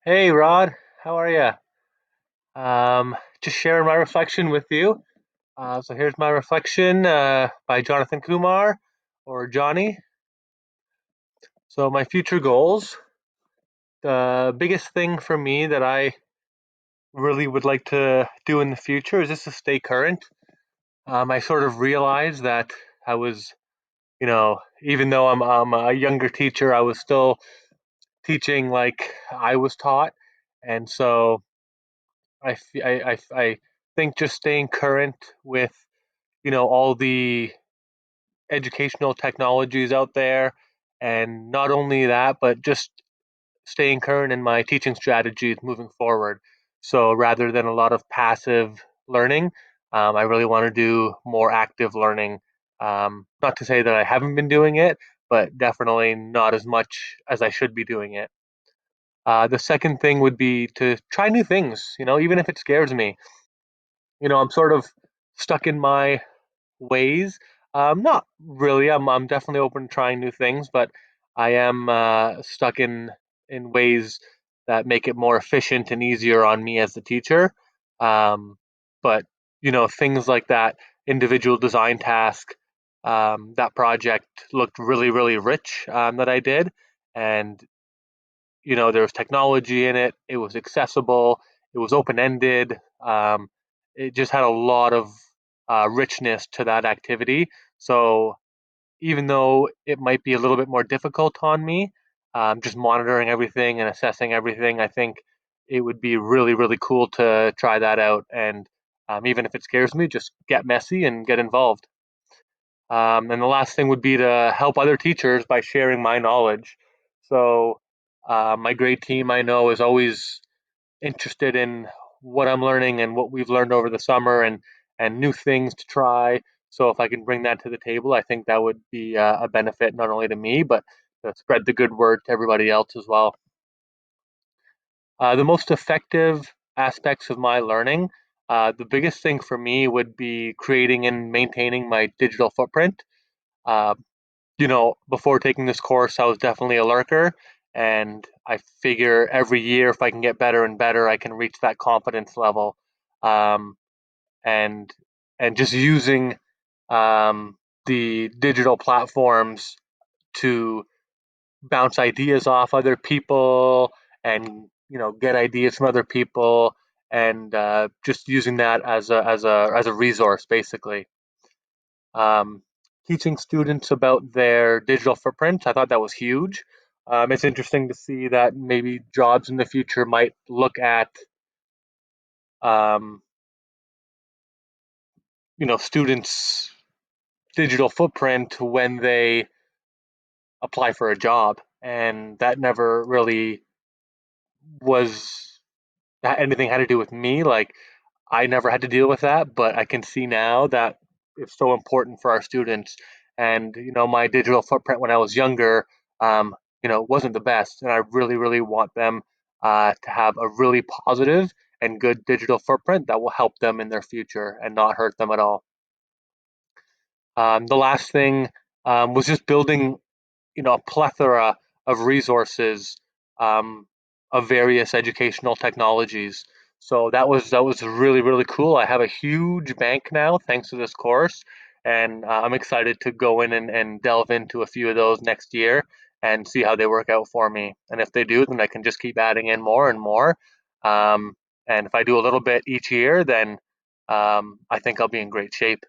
Hey Rod, how are you? Just sharing my reflection with you. So here's my reflection by Jonathan Kumar or Johnny. So my future goals. The biggest thing for me that I really would like to do in the future is just to stay current. I sort of realized that I was, even though I'm a younger teacher, I was still teaching like I was taught, and so I think just staying current with all the educational technologies out there, and not only that, but just staying current in my teaching strategies moving forward. So rather than a lot of passive learning, I really want to do more active learning. Not to say that I haven't been doing it, but definitely not as much as I should be doing it. The second thing would be to try new things, even if it scares me. I'm sort of stuck in my ways. Not really. I'm definitely open to trying new things, but I am stuck in ways that make it more efficient and easier on me as the teacher. Um, but things like that individual design task, that project looked really really rich that I did, and there was technology in it. It was accessible. It was open ended. It just had a lot of richness to that activity. So even though it might be a little bit more difficult on me, just monitoring everything and assessing everything, I think it would be really really cool to try that out. And even if it scares me, just get messy and get involved. And the last thing would be to help other teachers by sharing my knowledge. So, my grade team I know is always interested in what I'm learning and what we've learned over the summer, and new things to try. So, if I can bring that to the table, I think that would be a benefit not only to me, but to spread the good word to everybody else as well. The most effective aspects of my learning, the biggest thing for me would be creating and maintaining my digital footprint. Uh, before taking this course, I was definitely a lurker, and I figure every year, if I can get better and better, I can reach that confidence level, um, and just using the digital platforms to bounce ideas off other people, and get ideas from other people, and just using that as a resource, basically. um, Teaching students about their digital footprint. I thought that was huge. It's interesting to see that maybe jobs in the future might look at um, students' digital footprint when they apply for a job, and that never really was anything had to do with me. Like, I never had to deal with that, but I can see now that it's so important for our students. And my digital footprint when I was younger, wasn't the best, and I really, really want them to have a really positive and good digital footprint that will help them in their future and not hurt them at all. The last thing was just building a plethora of resources, um, of various educational technologies. So that was really really cool. I have a huge bank now thanks to this course, and I'm excited to go in and delve into a few of those next year and see how they work out for me. And if they do, then I can just keep adding in more and more. Um, and if I do a little bit each year, then I think I'll be in great shape.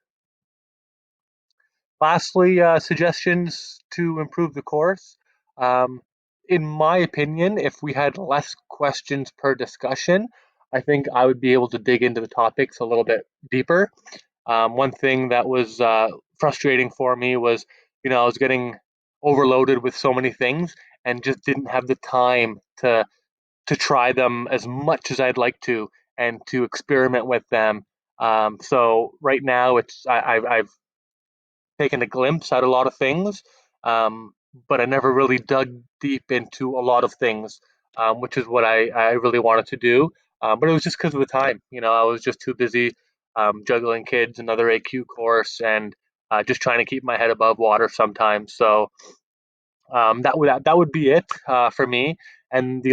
Lastly, suggestions to improve the course. Um, in my opinion, if we had less questions per discussion, I think I would be able to dig into the topics a little bit deeper. One thing that was frustrating for me was, I was getting overloaded with so many things and just didn't have the time to try them as much as I'd like to, and to experiment with them. So right now, I've taken a glimpse at a lot of things, but I never really dug deep into a lot of things, which is what I really wanted to do. But it was just because of the time. I was just too busy juggling kids, another AQ course, and just trying to keep my head above water sometimes. So that would be it for me. And the